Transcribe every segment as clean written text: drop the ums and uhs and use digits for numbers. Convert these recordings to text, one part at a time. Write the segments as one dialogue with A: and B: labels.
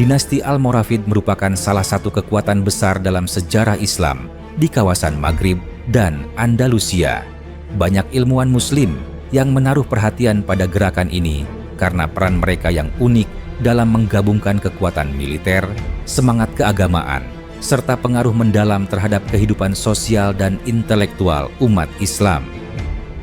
A: dinasti Almoravid merupakan salah satu kekuatan besar dalam sejarah Islam di kawasan Maghrib dan Andalusia. Banyak ilmuwan Muslim yang menaruh perhatian pada gerakan ini karena peran mereka yang unik dalam menggabungkan kekuatan militer, semangat keagamaan, serta pengaruh mendalam terhadap kehidupan sosial dan intelektual umat Islam.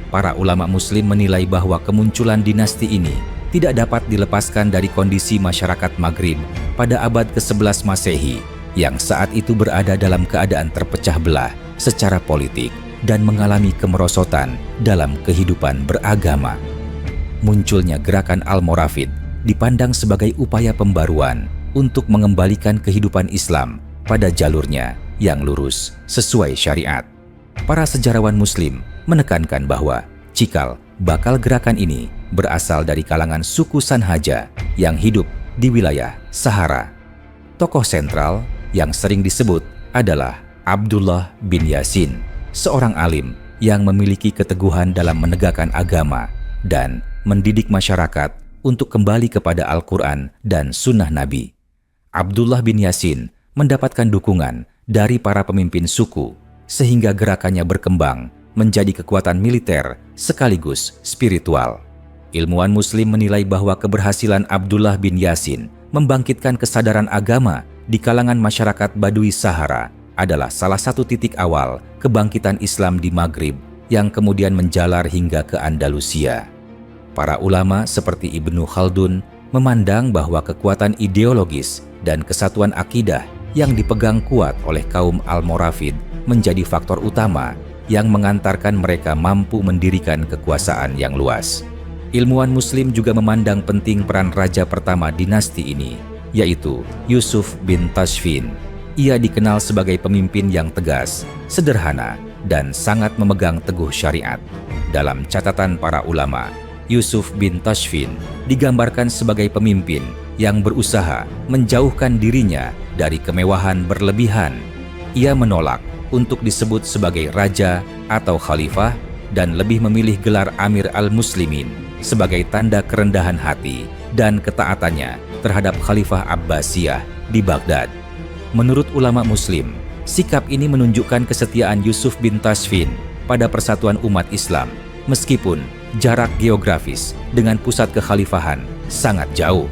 A: Para ulama Muslim menilai bahwa kemunculan dinasti ini tidak dapat dilepaskan dari kondisi masyarakat Maghrib pada abad ke-11 Masehi yang saat itu berada dalam keadaan terpecah belah secara politik dan mengalami kemerosotan dalam kehidupan beragama. Munculnya gerakan Almoravid dipandang sebagai upaya pembaruan untuk mengembalikan kehidupan Islam pada jalurnya yang lurus sesuai syariat. Para sejarawan Muslim menekankan bahwa cikal bakal gerakan ini berasal dari kalangan suku Sanhaja yang hidup di wilayah Sahara. Tokoh sentral yang sering disebut adalah Abdullah bin Yasin, seorang alim yang memiliki keteguhan dalam menegakkan agama dan mendidik masyarakat untuk kembali kepada Al-Quran dan Sunnah Nabi. Abdullah bin Yasin mendapatkan dukungan dari para pemimpin suku sehingga gerakannya berkembang menjadi kekuatan militer sekaligus spiritual. Ilmuwan Muslim menilai bahwa keberhasilan Abdullah bin Yasin membangkitkan kesadaran agama di kalangan masyarakat Badui Sahara adalah salah satu titik awal kebangkitan Islam di Maghrib yang kemudian menjalar hingga ke Andalusia. Para ulama seperti Ibnu Khaldun memandang bahwa kekuatan ideologis dan kesatuan akidah yang dipegang kuat oleh kaum Almoravid menjadi faktor utama yang mengantarkan mereka mampu mendirikan kekuasaan yang luas. Ilmuwan Muslim juga memandang penting peran raja pertama dinasti ini, yaitu Yusuf bin Tashfin. Ia dikenal sebagai pemimpin yang tegas, sederhana, dan sangat memegang teguh syariat. Dalam catatan para ulama, Yusuf bin Tashfin digambarkan sebagai pemimpin yang berusaha menjauhkan dirinya dari kemewahan berlebihan. Ia menolak untuk disebut sebagai raja atau khalifah dan lebih memilih gelar Amir al-Muslimin sebagai tanda kerendahan hati dan ketaatannya terhadap Khalifah Abbasiyah di Baghdad. Menurut ulama Muslim, sikap ini menunjukkan kesetiaan Yusuf bin Tashfin pada persatuan umat Islam meskipun jarak geografis dengan pusat kekhalifahan sangat jauh.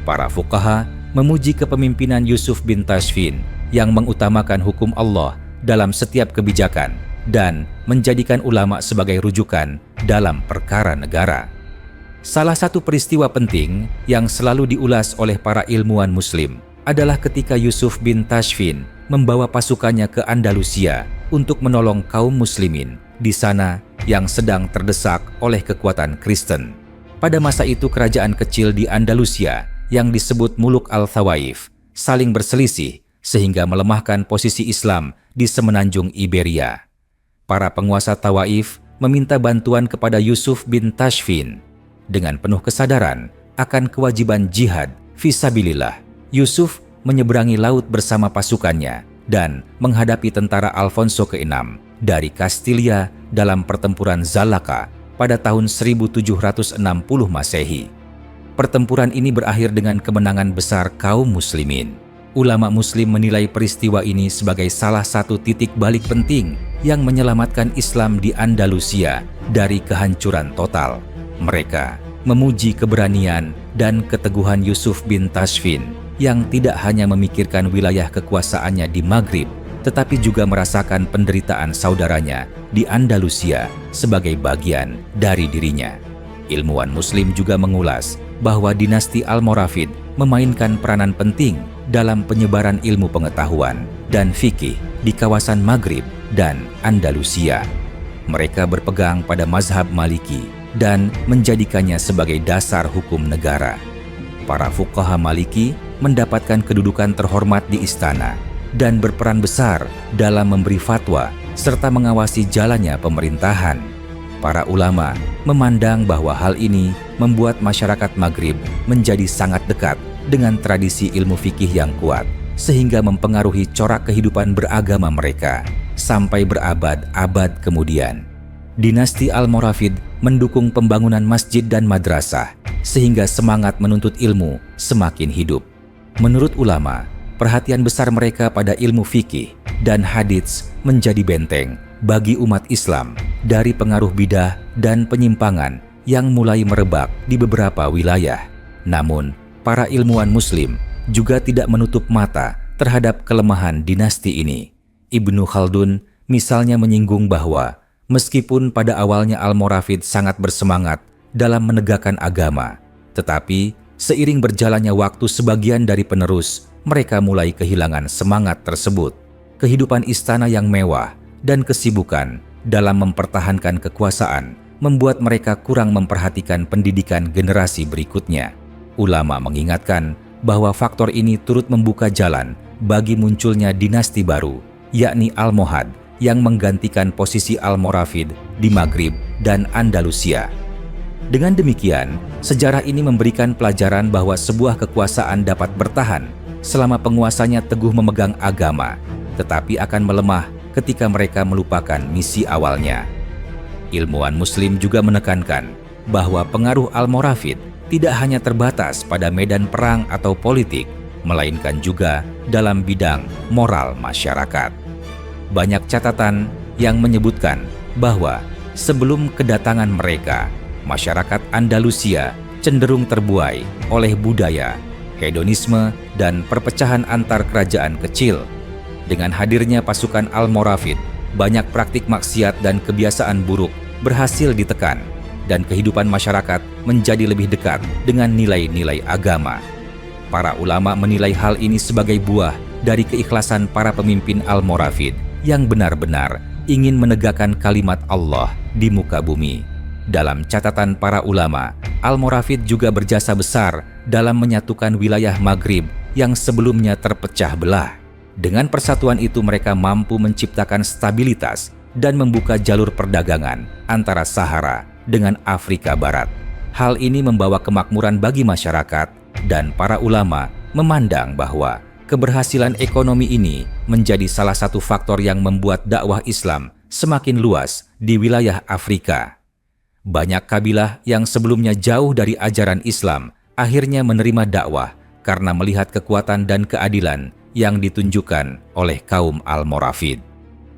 A: Para fuqaha memuji kepemimpinan Yusuf bin Tashfin yang mengutamakan hukum Allah dalam setiap kebijakan dan menjadikan ulama sebagai rujukan dalam perkara negara. Salah satu peristiwa penting yang selalu diulas oleh para ilmuwan Muslim adalah ketika Yusuf bin Tashfin membawa pasukannya ke Andalusia untuk menolong kaum muslimin di sana yang sedang terdesak oleh kekuatan Kristen. Pada masa itu kerajaan kecil di Andalusia yang disebut Muluk al-Thawaif saling berselisih sehingga melemahkan posisi Islam di semenanjung Iberia. Para penguasa Tawaif meminta bantuan kepada Yusuf bin Tashfin. Dengan penuh kesadaran akan kewajiban jihad fisabilillah, Yusuf menyeberangi laut bersama pasukannya dan menghadapi tentara Alfonso ke-6 dari Kastilia dalam pertempuran Zalaka pada tahun 1760 Masehi. Pertempuran ini berakhir dengan kemenangan besar kaum muslimin. Ulama Muslim menilai peristiwa ini sebagai salah satu titik balik penting yang menyelamatkan Islam di Andalusia dari kehancuran total. Mereka memuji keberanian dan keteguhan Yusuf bin Tashfin yang tidak hanya memikirkan wilayah kekuasaannya di Maghrib, tetapi juga merasakan penderitaan saudaranya di Andalusia sebagai bagian dari dirinya. Ilmuwan Muslim juga mengulas bahwa dinasti Almoravid memainkan peranan penting dalam penyebaran ilmu pengetahuan dan fikih di kawasan Maghrib dan Andalusia. Mereka berpegang pada mazhab Maliki dan menjadikannya sebagai dasar hukum negara. Para fuqaha Maliki mendapatkan kedudukan terhormat di istana dan berperan besar dalam memberi fatwa serta mengawasi jalannya pemerintahan. Para ulama memandang bahwa hal ini membuat masyarakat Maghrib menjadi sangat dekat dengan tradisi ilmu fikih yang kuat, sehingga mempengaruhi corak kehidupan beragama mereka sampai berabad-abad kemudian. Dinasti Almoravid mendukung pembangunan masjid dan madrasah, sehingga semangat menuntut ilmu semakin hidup. Menurut ulama, perhatian besar mereka pada ilmu fikih dan hadits menjadi benteng bagi umat Islam dari pengaruh bidah dan penyimpangan yang mulai merebak di beberapa wilayah. Namun, para ilmuwan Muslim juga tidak menutup mata terhadap kelemahan dinasti ini. Ibnu Khaldun misalnya menyinggung bahwa meskipun pada awalnya Almoravid sangat bersemangat dalam menegakkan agama, tetapi seiring berjalannya waktu sebagian dari penerus mereka mulai kehilangan semangat tersebut. Kehidupan istana yang mewah dan kesibukan dalam mempertahankan kekuasaan membuat mereka kurang memperhatikan pendidikan generasi berikutnya. Ulama mengingatkan bahwa faktor ini turut membuka jalan bagi munculnya dinasti baru, yakni Almohad, yang menggantikan posisi Almoravid di Maghrib dan Andalusia. Dengan demikian, sejarah ini memberikan pelajaran bahwa sebuah kekuasaan dapat bertahan selama penguasanya teguh memegang agama, tetapi akan melemah ketika mereka melupakan misi awalnya. Ilmuwan Muslim juga menekankan bahwa pengaruh Almoravid tidak hanya terbatas pada medan perang atau politik, melainkan juga dalam bidang moral masyarakat. Banyak catatan yang menyebutkan bahwa sebelum kedatangan mereka, masyarakat Andalusia cenderung terbuai oleh budaya, hedonisme, dan perpecahan antar kerajaan kecil. Dengan hadirnya pasukan Almoravid, banyak praktik maksiat dan kebiasaan buruk berhasil ditekan, dan kehidupan masyarakat menjadi lebih dekat dengan nilai-nilai agama. Para ulama menilai hal ini sebagai buah dari keikhlasan para pemimpin Almoravid yang benar-benar ingin menegakkan kalimat Allah di muka bumi. Dalam catatan para ulama, Almoravid juga berjasa besar dalam menyatukan wilayah Maghrib yang sebelumnya terpecah belah. Dengan persatuan itu mereka mampu menciptakan stabilitas dan membuka jalur perdagangan antara Sahara dengan Afrika Barat. Hal ini membawa kemakmuran bagi masyarakat, dan para ulama memandang bahwa keberhasilan ekonomi ini menjadi salah satu faktor yang membuat dakwah Islam semakin luas di wilayah Afrika. Banyak kabilah yang sebelumnya jauh dari ajaran Islam akhirnya menerima dakwah karena melihat kekuatan dan keadilan yang ditunjukkan oleh kaum Almoravid.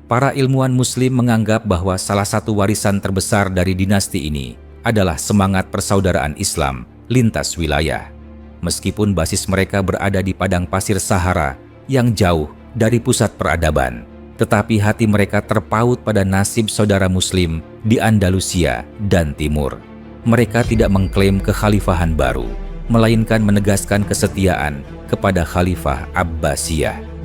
A: Para ilmuwan Muslim menganggap bahwa salah satu warisan terbesar dari dinasti ini adalah semangat persaudaraan Islam lintas wilayah. Meskipun basis mereka berada di padang pasir Sahara yang jauh dari pusat peradaban, tetapi hati mereka terpaut pada nasib saudara Muslim di Andalusia dan Timur. Mereka tidak mengklaim kekhalifahan baru, melainkan menegaskan kesetiaan kepada Khalifah Abbasiyah.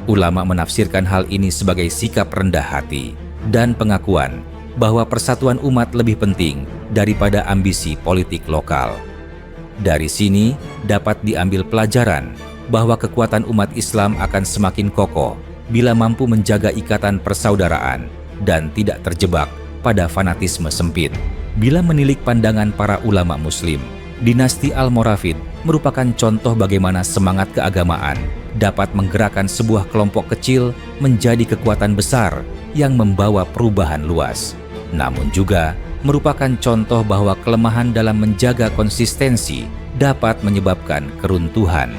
A: Ulama menafsirkan hal ini sebagai sikap rendah hati dan pengakuan bahwa persatuan umat lebih penting daripada ambisi politik lokal. Dari sini dapat diambil pelajaran bahwa kekuatan umat Islam akan semakin kokoh bila mampu menjaga ikatan persaudaraan dan tidak terjebak pada fanatisme sempit. Bila menilik pandangan para ulama Muslim, dinasti Almoravid merupakan contoh bagaimana semangat keagamaan dapat menggerakkan sebuah kelompok kecil menjadi kekuatan besar yang membawa perubahan luas. Namun juga merupakan contoh bahwa kelemahan dalam menjaga konsistensi dapat menyebabkan keruntuhan.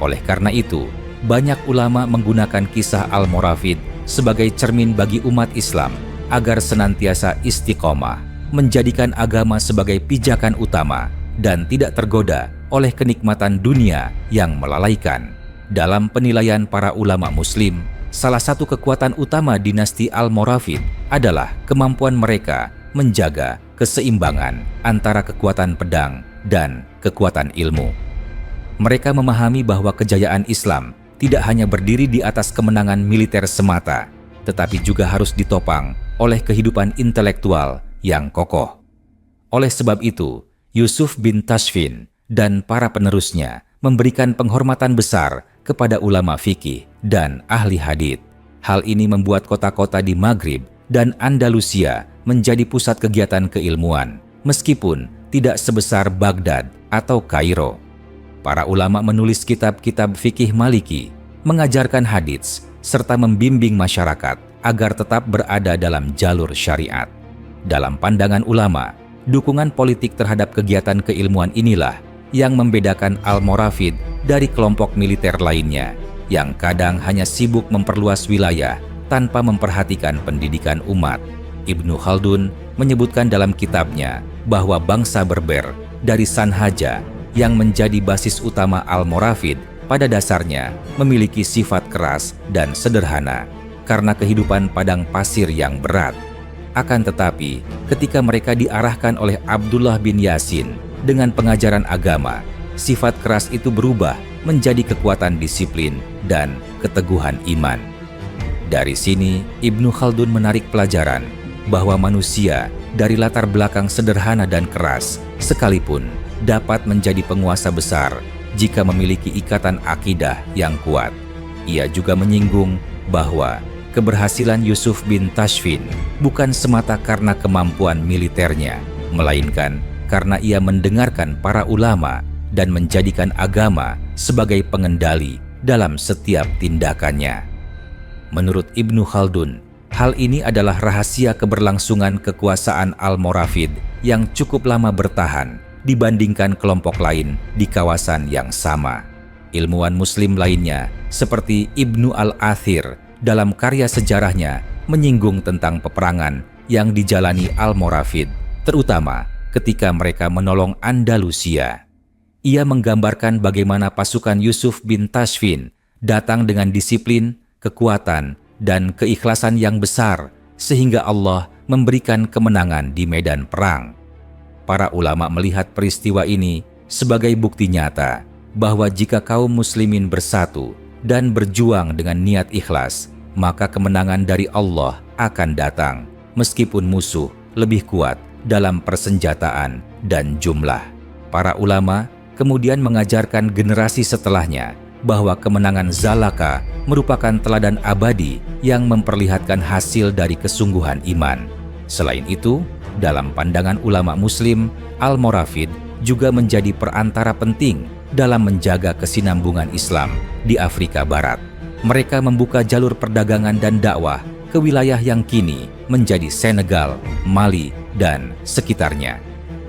A: Oleh karena itu, banyak ulama menggunakan kisah Almoravid sebagai cermin bagi umat Islam agar senantiasa istiqomah, menjadikan agama sebagai pijakan utama dan tidak tergoda oleh kenikmatan dunia yang melalaikan. Dalam penilaian para ulama Muslim, salah satu kekuatan utama dinasti Almoravid adalah kemampuan mereka menjaga keseimbangan antara kekuatan pedang dan kekuatan ilmu. Mereka memahami bahwa kejayaan Islam tidak hanya berdiri di atas kemenangan militer semata, tetapi juga harus ditopang oleh kehidupan intelektual yang kokoh. Oleh sebab itu, Yusuf bin Tashfin dan para penerusnya memberikan penghormatan besar kepada ulama fikih dan ahli hadits. Hal ini membuat kota-kota di Maghrib dan Andalusia menjadi pusat kegiatan keilmuan, meskipun tidak sebesar Baghdad atau Kairo. Para ulama menulis kitab-kitab fikih Maliki, mengajarkan hadits, serta membimbing masyarakat agar tetap berada dalam jalur syariat. Dalam pandangan ulama, dukungan politik terhadap kegiatan keilmuan inilah yang membedakan Almoravid dari kelompok militer lainnya yang kadang hanya sibuk memperluas wilayah tanpa memperhatikan pendidikan umat. Ibnu Khaldun menyebutkan dalam kitabnya bahwa bangsa Berber dari Sanhaja yang menjadi basis utama Almoravid pada dasarnya memiliki sifat keras dan sederhana karena kehidupan padang pasir yang berat. Akan tetapi, ketika mereka diarahkan oleh Abdullah bin Yasin dengan pengajaran agama, sifat keras itu berubah menjadi kekuatan disiplin dan keteguhan iman. Dari sini, Ibnu Khaldun menarik pelajaran bahwa manusia dari latar belakang sederhana dan keras sekalipun dapat menjadi penguasa besar jika memiliki ikatan akidah yang kuat. Ia juga menyinggung bahwa keberhasilan Yusuf bin Tashfin bukan semata karena kemampuan militernya, melainkan karena ia mendengarkan para ulama dan menjadikan agama sebagai pengendali dalam setiap tindakannya. Menurut Ibnu Khaldun, hal ini adalah rahasia keberlangsungan kekuasaan Almoravid yang cukup lama bertahan dibandingkan kelompok lain di kawasan yang sama. Ilmuwan Muslim lainnya seperti Ibnu Al-Athir dalam karya sejarahnya menyinggung tentang peperangan yang dijalani Almoravid, terutama ketika mereka menolong Andalusia. Ia menggambarkan bagaimana pasukan Yusuf bin Tashfin datang dengan disiplin, kekuatan, dan keikhlasan yang besar sehingga Allah memberikan kemenangan di medan perang. Para ulama melihat peristiwa ini sebagai bukti nyata bahwa jika kaum muslimin bersatu dan berjuang dengan niat ikhlas, maka kemenangan dari Allah akan datang meskipun musuh lebih kuat dalam persenjataan dan jumlah. Para ulama kemudian mengajarkan generasi setelahnya bahwa kemenangan Zalaka merupakan teladan abadi yang memperlihatkan hasil dari kesungguhan iman. Selain itu, dalam pandangan ulama Muslim, Almoravid juga menjadi perantara penting dalam menjaga kesinambungan Islam di Afrika Barat. Mereka membuka jalur perdagangan dan dakwah ke wilayah yang kini menjadi Senegal, Mali, dan sekitarnya.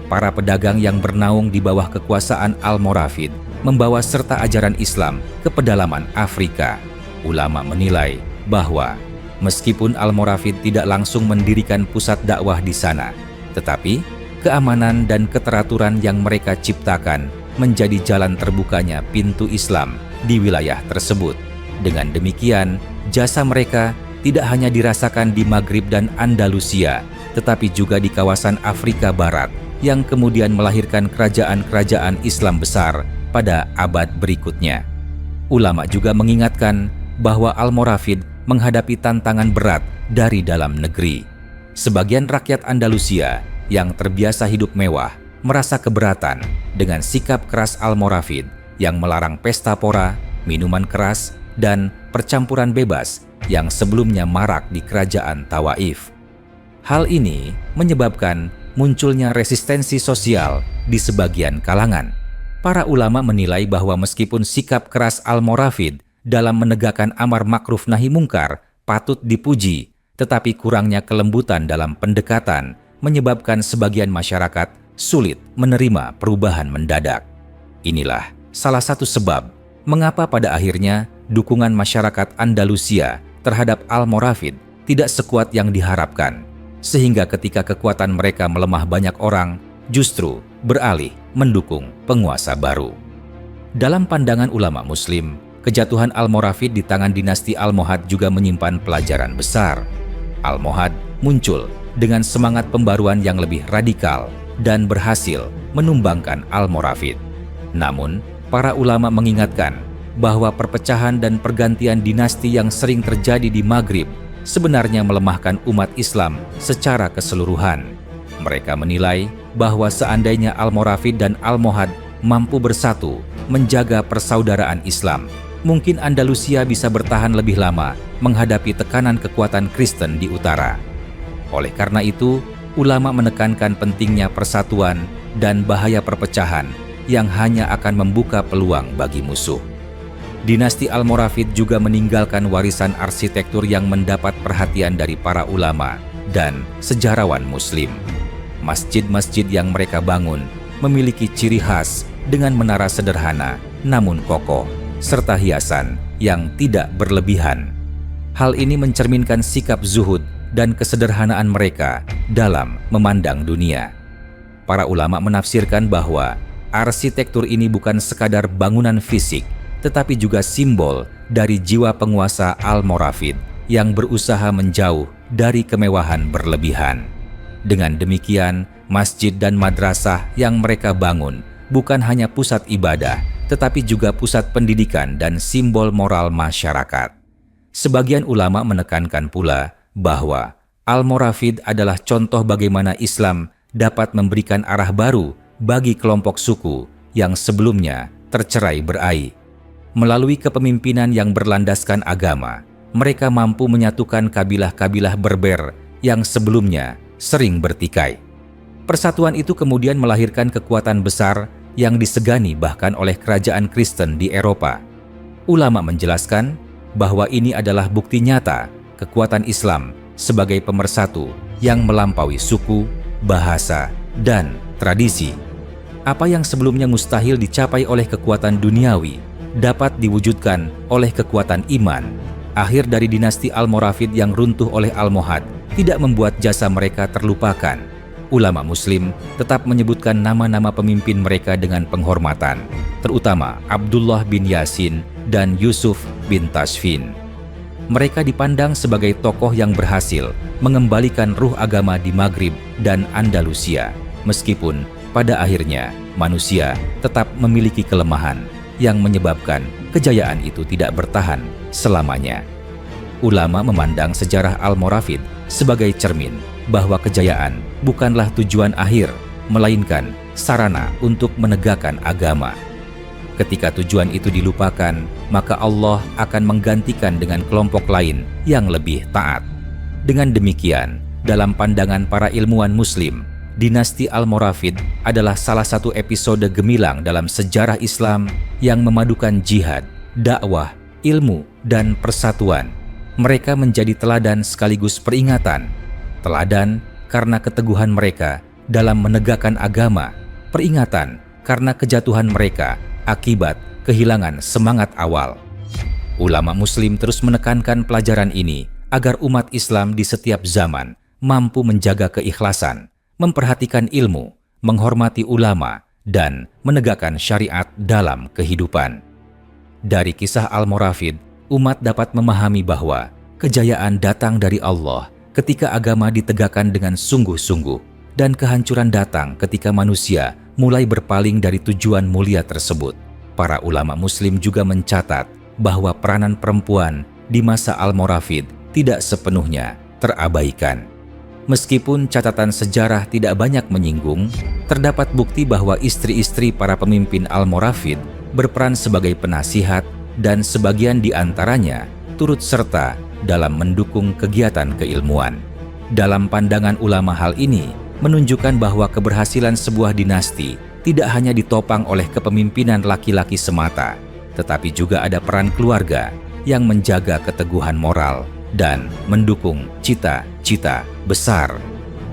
A: Para pedagang yang bernaung di bawah kekuasaan Almoravid membawa serta ajaran Islam ke pedalaman Afrika. Ulama menilai bahwa meskipun Almoravid tidak langsung mendirikan pusat dakwah di sana, tetapi keamanan dan keteraturan yang mereka ciptakan menjadi jalan terbukanya pintu Islam di wilayah tersebut. Dengan demikian, jasa mereka tidak hanya dirasakan di Maghrib dan Andalusia, tetapi juga di kawasan Afrika Barat yang kemudian melahirkan kerajaan-kerajaan Islam besar pada abad berikutnya. Ulama juga mengingatkan bahwa Almoravid menghadapi tantangan berat dari dalam negeri. Sebagian rakyat Andalusia yang terbiasa hidup mewah merasa keberatan dengan sikap keras Almoravid yang melarang pesta pora, minuman keras, dan percampuran bebas yang sebelumnya marak di kerajaan Tawaif. Hal ini menyebabkan munculnya resistensi sosial di sebagian kalangan. Para ulama menilai bahwa meskipun sikap keras Almoravid dalam menegakkan amar makruf nahi mungkar patut dipuji, tetapi kurangnya kelembutan dalam pendekatan menyebabkan sebagian masyarakat sulit menerima perubahan mendadak. Inilah salah satu sebab mengapa pada akhirnya dukungan masyarakat Andalusia terhadap Almoravid tidak sekuat yang diharapkan, sehingga ketika kekuatan mereka melemah banyak orang justru beralih mendukung penguasa baru. Dalam pandangan ulama Muslim, kejatuhan Almoravid di tangan dinasti Almohad juga menyimpan pelajaran besar. Almohad muncul dengan semangat pembaruan yang lebih radikal dan berhasil menumbangkan Almoravid. Namun, para ulama mengingatkan bahwa perpecahan dan pergantian dinasti yang sering terjadi di Maghrib sebenarnya melemahkan umat Islam secara keseluruhan. Mereka menilai bahwa seandainya Almoravid dan Almohad mampu bersatu menjaga persaudaraan Islam, mungkin Andalusia bisa bertahan lebih lama menghadapi tekanan kekuatan Kristen di utara. Oleh karena itu, ulama menekankan pentingnya persatuan dan bahaya perpecahan yang hanya akan membuka peluang bagi musuh. Dinasti Almoravid juga meninggalkan warisan arsitektur yang mendapat perhatian dari para ulama dan sejarawan Muslim. Masjid-masjid yang mereka bangun memiliki ciri khas dengan menara sederhana namun kokoh, serta hiasan yang tidak berlebihan. Hal ini mencerminkan sikap zuhud dan kesederhanaan mereka dalam memandang dunia. Para ulama menafsirkan bahwa arsitektur ini bukan sekadar bangunan fisik, tetapi juga simbol dari jiwa penguasa Almoravid yang berusaha menjauh dari kemewahan berlebihan. Dengan demikian, masjid dan madrasah yang mereka bangun bukan hanya pusat ibadah, tetapi juga pusat pendidikan dan simbol moral masyarakat. Sebagian ulama menekankan pula bahwa Almoravid adalah contoh bagaimana Islam dapat memberikan arah baru bagi kelompok suku yang sebelumnya tercerai berai. Melalui kepemimpinan yang berlandaskan agama, mereka mampu menyatukan kabilah-kabilah Berber yang sebelumnya sering bertikai. Persatuan itu kemudian melahirkan kekuatan besar yang disegani bahkan oleh kerajaan Kristen di Eropa. Ulama menjelaskan bahwa ini adalah bukti nyata kekuatan Islam sebagai pemersatu yang melampaui suku, bahasa, dan tradisi. Apa yang sebelumnya mustahil dicapai oleh kekuatan duniawi dapat diwujudkan oleh kekuatan iman. Akhir dari dinasti Almoravid yang runtuh oleh Almohad tidak membuat jasa mereka terlupakan. Ulama Muslim tetap menyebutkan nama-nama pemimpin mereka dengan penghormatan, terutama Abdullah bin Yasin dan Yusuf bin Tashfin. Mereka dipandang sebagai tokoh yang berhasil mengembalikan ruh agama di Maghrib dan Andalusia, meskipun pada akhirnya manusia tetap memiliki kelemahan yang menyebabkan kejayaan itu tidak bertahan selamanya. Ulama memandang sejarah Almoravid sebagai cermin bahwa kejayaan bukanlah tujuan akhir, melainkan sarana untuk menegakkan agama. Ketika tujuan itu dilupakan, maka Allah akan menggantikan dengan kelompok lain yang lebih taat. Dengan demikian, dalam pandangan para ilmuwan Muslim, dinasti Almoravid adalah salah satu episode gemilang dalam sejarah Islam yang memadukan jihad, dakwah, ilmu, dan persatuan. Mereka menjadi teladan sekaligus peringatan. Teladan karena keteguhan mereka dalam menegakkan agama, peringatan karena kejatuhan mereka akibat kehilangan semangat awal. Ulama Muslim terus menekankan pelajaran ini agar umat Islam di setiap zaman mampu menjaga keikhlasan, memperhatikan ilmu, menghormati ulama, dan menegakkan syariat dalam kehidupan. Dari kisah Almoravid, umat dapat memahami bahwa kejayaan datang dari Allah ketika agama ditegakkan dengan sungguh-sungguh, dan kehancuran datang ketika manusia mulai berpaling dari tujuan mulia tersebut. Para ulama Muslim juga mencatat bahwa peranan perempuan di masa Almoravid tidak sepenuhnya terabaikan. Meskipun catatan sejarah tidak banyak menyinggung, terdapat bukti bahwa istri-istri para pemimpin Almoravid berperan sebagai penasihat dan sebagian di antaranya turut serta dalam mendukung kegiatan keilmuan. Dalam pandangan ulama, hal ini menunjukkan bahwa keberhasilan sebuah dinasti tidak hanya ditopang oleh kepemimpinan laki-laki semata, tetapi juga ada peran keluarga yang menjaga keteguhan moral dan mendukung cita-cita besar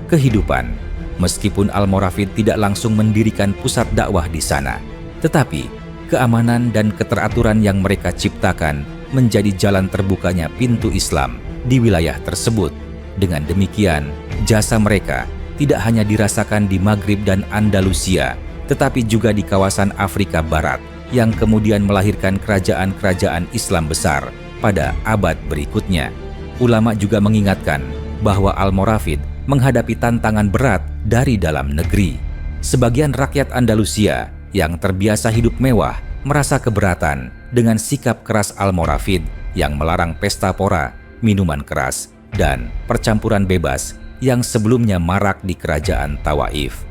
A: kehidupan. Meskipun Almoravid tidak langsung mendirikan pusat dakwah di sana, tetapi keamanan dan keteraturan yang mereka ciptakan menjadi jalan terbukanya pintu Islam di wilayah tersebut. Dengan demikian, jasa mereka tidak hanya dirasakan di Maghrib dan Andalusia, tetapi juga di kawasan Afrika Barat yang kemudian melahirkan kerajaan-kerajaan Islam besar pada abad berikutnya. Ulama juga mengingatkan bahwa Almoravid menghadapi tantangan berat dari dalam negeri. Sebagian rakyat Andalusia yang terbiasa hidup mewah merasa keberatan dengan sikap keras Almoravid yang melarang pesta pora, minuman keras, dan percampuran bebas yang sebelumnya marak di kerajaan Tawaif.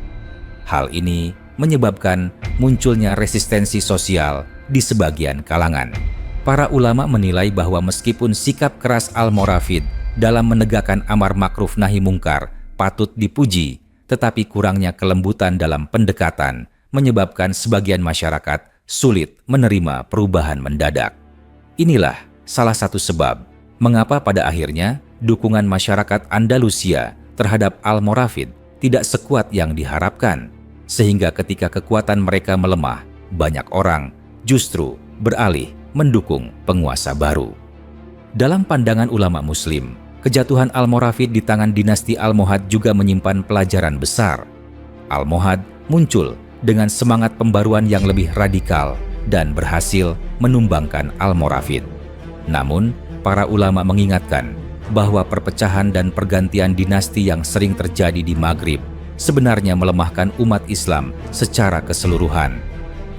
A: Hal ini menyebabkan munculnya resistensi sosial di sebagian kalangan. Para ulama menilai bahwa meskipun sikap keras Almoravid dalam menegakkan amar makruf nahi mungkar patut dipuji, tetapi kurangnya kelembutan dalam pendekatan menyebabkan sebagian masyarakat sulit menerima perubahan mendadak. Inilah salah satu sebab mengapa pada akhirnya dukungan masyarakat Andalusia terhadap Almoravid tidak sekuat yang diharapkan, sehingga ketika kekuatan mereka melemah, banyak orang justru beralih mendukung penguasa baru. Dalam pandangan ulama Muslim, kejatuhan Almoravid di tangan dinasti Almohad juga menyimpan pelajaran besar. Almohad muncul dengan semangat pembaruan yang lebih radikal dan berhasil menumbangkan Almoravid. Namun, para ulama mengingatkan bahwa perpecahan dan pergantian dinasti yang sering terjadi di Maghrib sebenarnya melemahkan umat Islam secara keseluruhan.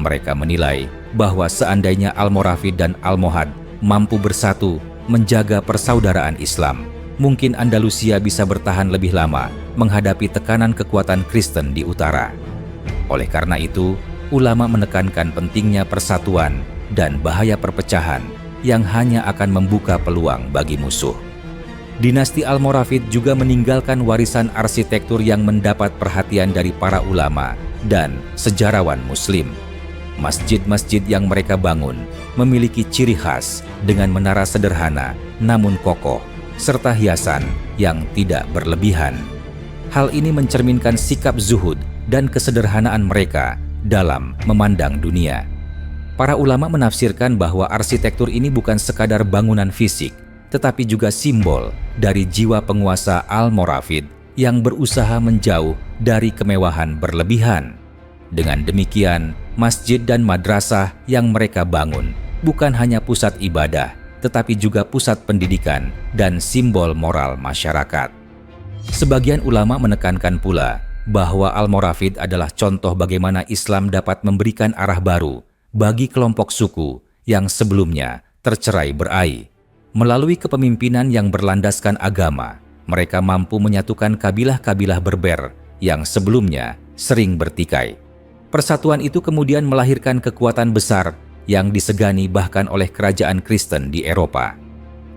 A: Mereka menilai bahwa seandainya Almoravid dan Almohad mampu bersatu menjaga persaudaraan Islam, mungkin Andalusia bisa bertahan lebih lama menghadapi tekanan kekuatan Kristen di utara. Oleh karena itu, ulama menekankan pentingnya persatuan dan bahaya perpecahan yang hanya akan membuka peluang bagi musuh. Dinasti Almoravid juga meninggalkan warisan arsitektur yang mendapat perhatian dari para ulama dan sejarawan Muslim. Masjid-masjid yang mereka bangun memiliki ciri khas dengan menara sederhana namun kokoh, serta hiasan yang tidak berlebihan. Hal ini mencerminkan sikap zuhud dan kesederhanaan mereka dalam memandang dunia. Para ulama menafsirkan bahwa arsitektur ini bukan sekadar bangunan fisik, tetapi juga simbol dari jiwa penguasa Almoravid yang berusaha menjauh dari kemewahan berlebihan. Dengan demikian, masjid dan madrasah yang mereka bangun bukan hanya pusat ibadah, tetapi juga pusat pendidikan dan simbol moral masyarakat. Sebagian ulama menekankan pula bahwa Almoravid adalah contoh bagaimana Islam dapat memberikan arah baru bagi kelompok suku yang sebelumnya tercerai berai. Melalui kepemimpinan yang berlandaskan agama, mereka mampu menyatukan kabilah-kabilah Berber yang sebelumnya sering bertikai. Persatuan itu kemudian melahirkan kekuatan besar yang disegani bahkan oleh kerajaan Kristen di Eropa.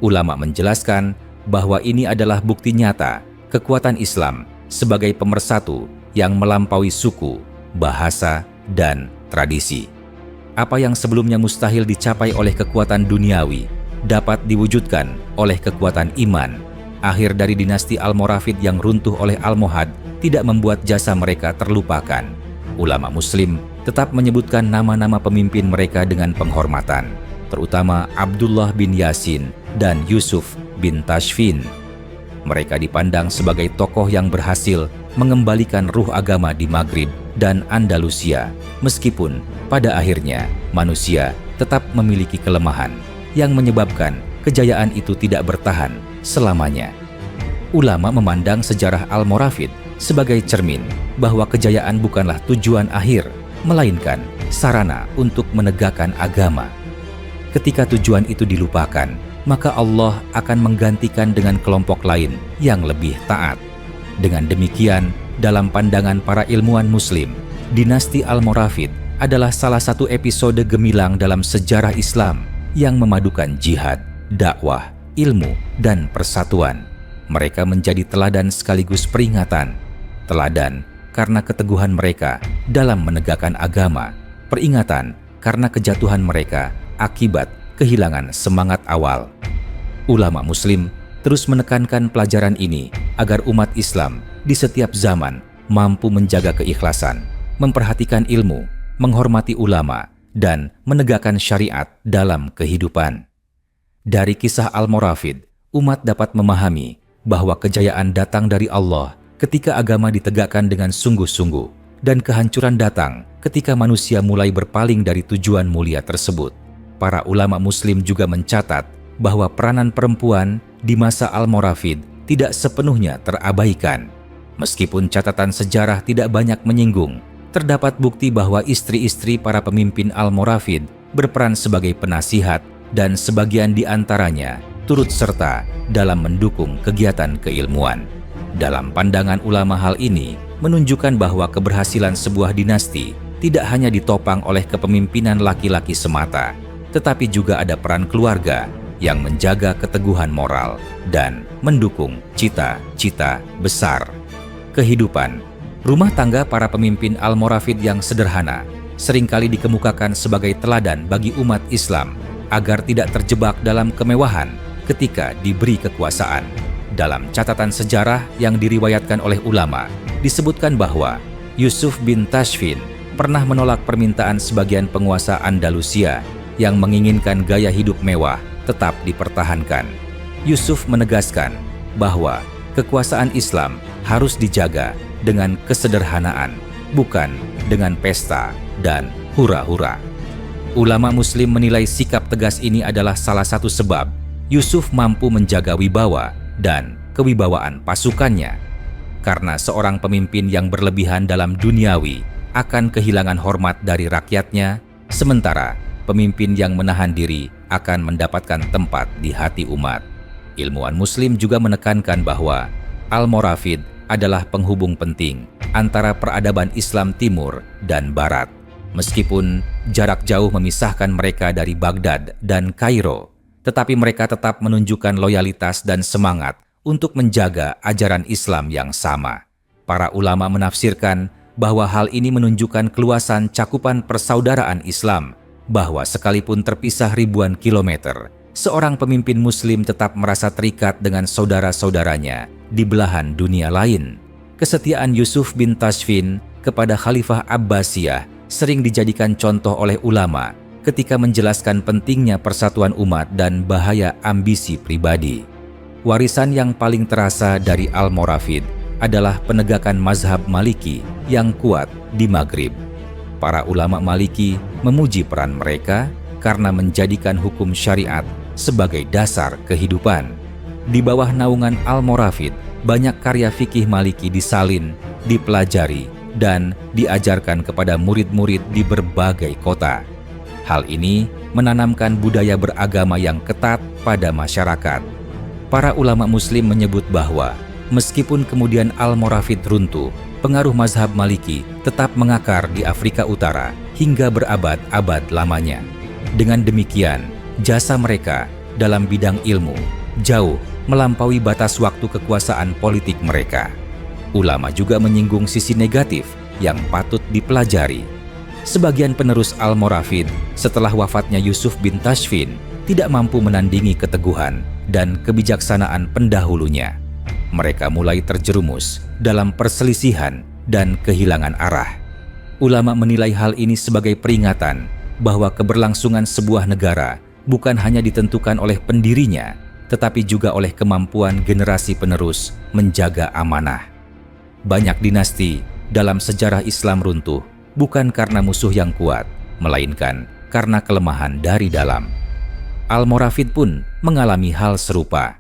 A: Ulama menjelaskan bahwa ini adalah bukti nyata kekuatan Islam sebagai pemersatu yang melampaui suku, bahasa, dan tradisi. Apa yang sebelumnya mustahil dicapai oleh kekuatan duniawi dapat diwujudkan oleh kekuatan iman. Akhir dari dinasti Almoravid yang runtuh oleh Almohad tidak membuat jasa mereka terlupakan. Ulama Muslim tetap menyebutkan nama-nama pemimpin mereka dengan penghormatan, terutama Abdullah bin Yasin dan Yusuf bin Tashfin. Mereka dipandang sebagai tokoh yang berhasil mengembalikan ruh agama di Maghrib dan Andalusia, meskipun pada akhirnya manusia tetap memiliki kelemahan yang menyebabkan kejayaan itu tidak bertahan selamanya. Ulama memandang sejarah Almoravid sebagai cermin bahwa kejayaan bukanlah tujuan akhir, melainkan sarana untuk menegakkan agama. Ketika tujuan itu dilupakan, maka Allah akan menggantikan dengan kelompok lain yang lebih taat. Dengan demikian, dalam pandangan para ilmuwan Muslim, dinasti Almoravid adalah salah satu episode gemilang dalam sejarah Islam yang memadukan jihad, dakwah, ilmu, dan persatuan. Mereka menjadi teladan sekaligus peringatan. Teladan karena keteguhan mereka dalam menegakkan agama, peringatan karena kejatuhan mereka akibat kehilangan semangat awal. Ulama Muslim terus menekankan pelajaran ini agar umat Islam di setiap zaman mampu menjaga keikhlasan, memperhatikan ilmu, menghormati ulama, dan menegakkan syariat dalam kehidupan. Dari kisah Almoravid, umat dapat memahami bahwa kejayaan datang dari Allah ketika agama ditegakkan dengan sungguh-sungguh, dan kehancuran datang ketika manusia mulai berpaling dari tujuan mulia tersebut. Para ulama Muslim juga mencatat bahwa peranan perempuan di masa Almoravid tidak sepenuhnya terabaikan. Meskipun catatan sejarah tidak banyak menyinggung, terdapat bukti bahwa istri-istri para pemimpin Almoravid berperan sebagai penasihat dan sebagian di antaranya turut serta dalam mendukung kegiatan keilmuan. Dalam pandangan ulama, hal ini menunjukkan bahwa keberhasilan sebuah dinasti tidak hanya ditopang oleh kepemimpinan laki-laki semata, tetapi juga ada peran keluarga yang menjaga keteguhan moral dan mendukung cita-cita besar. Kehidupan rumah tangga para pemimpin Almoravid yang sederhana seringkali dikemukakan sebagai teladan bagi umat Islam agar tidak terjebak dalam kemewahan ketika diberi kekuasaan. Dalam catatan sejarah yang diriwayatkan oleh ulama, disebutkan bahwa Yusuf bin Tashfin pernah menolak permintaan sebagian penguasa Andalusia yang menginginkan gaya hidup mewah tetap dipertahankan. Yusuf menegaskan bahwa kekuasaan Islam harus dijaga dengan kesederhanaan, bukan dengan pesta dan hura-hura. Ulama Muslim menilai sikap tegas ini adalah salah satu sebab Yusuf mampu menjaga wibawa dan kewibawaan pasukannya. Karena seorang pemimpin yang berlebihan dalam duniawi akan kehilangan hormat dari rakyatnya, sementara pemimpin yang menahan diri akan mendapatkan tempat di hati umat. Ilmuwan Muslim juga menekankan bahwa Al-Moravid adalah penghubung penting antara peradaban Islam Timur dan Barat. Meskipun jarak jauh memisahkan mereka dari Baghdad dan Kairo, tetapi mereka tetap menunjukkan loyalitas dan semangat untuk menjaga ajaran Islam yang sama. Para ulama menafsirkan bahwa hal ini menunjukkan keluasan cakupan persaudaraan Islam, bahwa sekalipun terpisah ribuan kilometer, seorang pemimpin Muslim tetap merasa terikat dengan saudara-saudaranya di belahan dunia lain. Kesetiaan Yusuf bin Tashfin kepada Khalifah Abbasiyah sering dijadikan contoh oleh ulama ketika menjelaskan pentingnya persatuan umat dan bahaya ambisi pribadi. Warisan yang paling terasa dari Al-Moravid adalah penegakan mazhab Maliki yang kuat di Maghrib. Para ulama Maliki memuji peran mereka karena menjadikan hukum syariat sebagai dasar kehidupan. Di bawah naungan Al-Moravid, banyak karya fikih Maliki disalin, dipelajari, dan diajarkan kepada murid-murid di berbagai kota. Hal ini menanamkan budaya beragama yang ketat pada masyarakat. Para ulama Muslim menyebut bahwa meskipun kemudian Al-Moravid runtuh, pengaruh mazhab Maliki tetap mengakar di Afrika Utara hingga berabad-abad lamanya. Dengan demikian, jasa mereka dalam bidang ilmu jauh melampaui batas waktu kekuasaan politik mereka. Ulama juga menyinggung sisi negatif yang patut dipelajari. Sebagian penerus Al-Moravid setelah wafatnya Yusuf bin Tashfin tidak mampu menandingi keteguhan dan kebijaksanaan pendahulunya. Mereka mulai terjerumus dalam perselisihan dan kehilangan arah. Ulama menilai hal ini sebagai peringatan bahwa keberlangsungan sebuah negara bukan hanya ditentukan oleh pendirinya, tetapi juga oleh kemampuan generasi penerus menjaga amanah. Banyak dinasti dalam sejarah Islam runtuh bukan karena musuh yang kuat, melainkan karena kelemahan dari dalam. Al-Moravid pun mengalami hal serupa.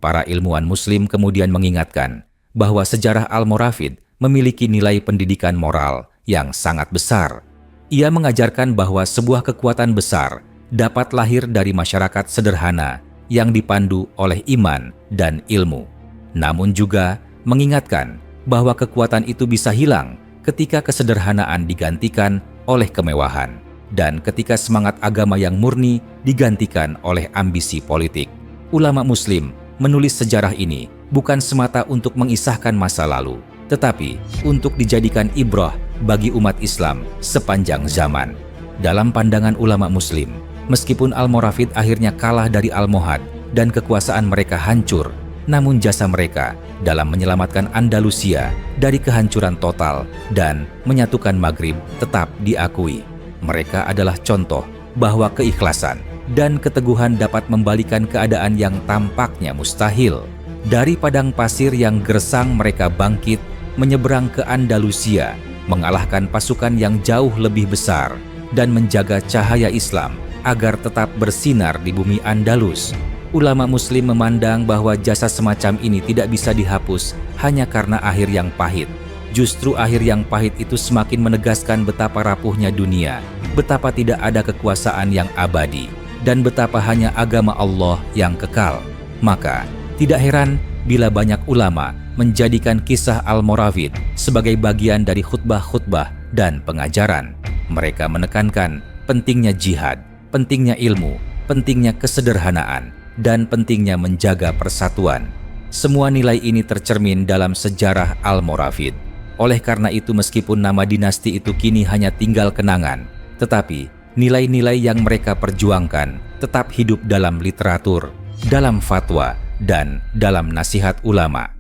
A: Para ilmuwan Muslim kemudian mengingatkan bahwa sejarah Al-Moravid memiliki nilai pendidikan moral yang sangat besar. Ia mengajarkan bahwa sebuah kekuatan besar dapat lahir dari masyarakat sederhana yang dipandu oleh iman dan ilmu. Namun juga mengingatkan bahwa kekuatan itu bisa hilang ketika kesederhanaan digantikan oleh kemewahan, dan ketika semangat agama yang murni digantikan oleh ambisi politik. Ulama Muslim menulis sejarah ini bukan semata untuk mengisahkan masa lalu, tetapi untuk dijadikan ibrah bagi umat Islam sepanjang zaman. Dalam pandangan ulama Muslim, meskipun Al-Moravid akhirnya kalah dari Almohad dan kekuasaan mereka hancur, namun jasa mereka dalam menyelamatkan Andalusia dari kehancuran total dan menyatukan Maghrib tetap diakui. Mereka adalah contoh bahwa keikhlasan dan keteguhan dapat membalikan keadaan yang tampaknya mustahil. Dari padang pasir yang gersang mereka bangkit, menyeberang ke Andalusia, mengalahkan pasukan yang jauh lebih besar, dan menjaga cahaya Islam agar tetap bersinar di bumi Andalus. Ulama Muslim memandang bahwa jasa semacam ini tidak bisa dihapus hanya karena akhir yang pahit. Justru akhir yang pahit itu semakin menegaskan betapa rapuhnya dunia, betapa tidak ada kekuasaan yang abadi, dan betapa hanya agama Allah yang kekal. Maka, tidak heran bila banyak ulama menjadikan kisah Al-Moravid sebagai bagian dari khutbah-khutbah dan pengajaran. Mereka menekankan pentingnya jihad, pentingnya ilmu, pentingnya kesederhanaan, dan pentingnya menjaga persatuan. Semua nilai ini tercermin dalam sejarah Al-Moravid. Oleh karena itu, meskipun nama dinasti itu kini hanya tinggal kenangan, tetapi nilai-nilai yang mereka perjuangkan tetap hidup dalam literatur, dalam fatwa, dan dalam nasihat ulama.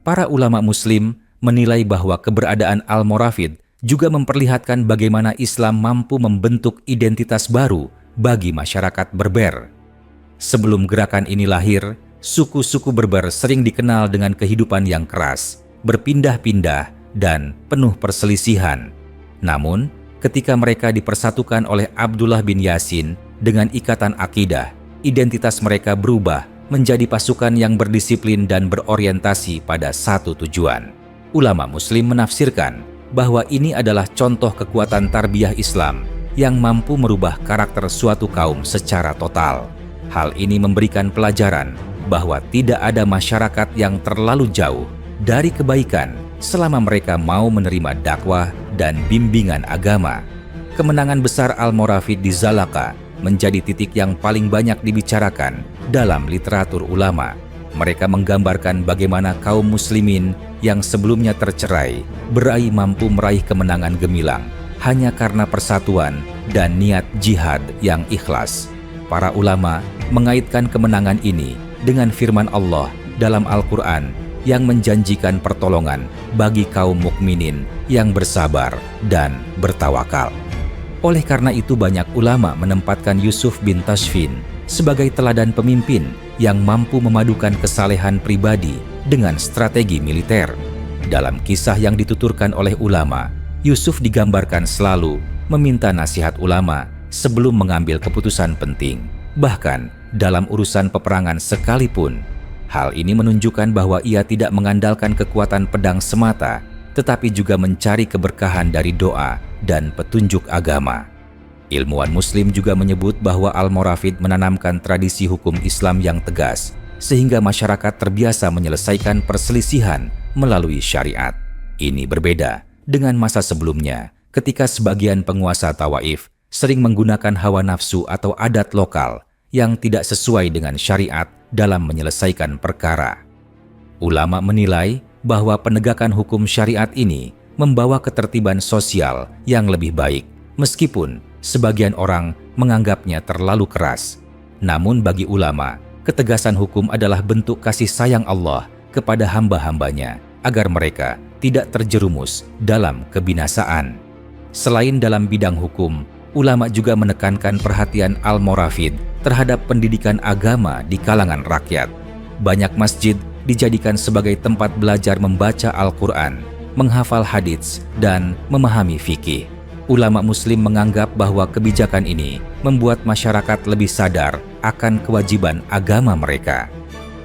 A: Para ulama Muslim menilai bahwa keberadaan Al-Moravid juga memperlihatkan bagaimana Islam mampu membentuk identitas baru bagi masyarakat Berber. Sebelum gerakan ini lahir, suku-suku Berber sering dikenal dengan kehidupan yang keras, berpindah-pindah, dan penuh perselisihan. Namun, ketika mereka dipersatukan oleh Abdullah bin Yasin dengan ikatan akidah, identitas mereka berubah menjadi pasukan yang berdisiplin dan berorientasi pada satu tujuan. Ulama Muslim menafsirkan bahwa ini adalah contoh kekuatan tarbiyah Islam yang mampu merubah karakter suatu kaum secara total. Hal ini memberikan pelajaran bahwa tidak ada masyarakat yang terlalu jauh dari kebaikan selama mereka mau menerima dakwah dan bimbingan agama. Kemenangan besar Al-Moravid di Zalaka menjadi titik yang paling banyak dibicarakan dalam literatur ulama. Mereka menggambarkan bagaimana kaum muslimin yang sebelumnya tercerai mampu meraih kemenangan gemilang hanya karena persatuan dan niat jihad yang ikhlas. Para ulama mengaitkan kemenangan ini dengan firman Allah dalam Al-Quran yang menjanjikan pertolongan bagi kaum mukminin yang bersabar dan bertawakal. Oleh karena itu banyak ulama menempatkan Yusuf bin Tashfin sebagai teladan pemimpin yang mampu memadukan kesalehan pribadi dengan strategi militer. Dalam kisah yang dituturkan oleh ulama, Yusuf digambarkan selalu meminta nasihat ulama sebelum mengambil keputusan penting, bahkan dalam urusan peperangan sekalipun. Hal ini menunjukkan bahwa ia tidak mengandalkan kekuatan pedang semata, tetapi juga mencari keberkahan dari doa dan petunjuk agama. Ilmuwan Muslim juga menyebut bahwa Al-Moravid menanamkan tradisi hukum Islam yang tegas, sehingga masyarakat terbiasa menyelesaikan perselisihan melalui syariat. Ini berbeda dengan masa sebelumnya, ketika sebagian penguasa Tawaif sering menggunakan hawa nafsu atau adat lokal yang tidak sesuai dengan syariat dalam menyelesaikan perkara. Ulama menilai bahwa penegakan hukum syariat ini membawa ketertiban sosial yang lebih baik, meskipun sebagian orang menganggapnya terlalu keras. Namun bagi ulama, ketegasan hukum adalah bentuk kasih sayang Allah kepada hamba-hambanya agar mereka tidak terjerumus dalam kebinasaan. Selain dalam bidang hukum, ulama juga menekankan perhatian Al-Moravid terhadap pendidikan agama di kalangan rakyat. Banyak masjid dijadikan sebagai tempat belajar membaca Al-Quran, menghafal hadits, dan memahami fikih. Ulama Muslim menganggap bahwa kebijakan ini membuat masyarakat lebih sadar akan kewajiban agama mereka.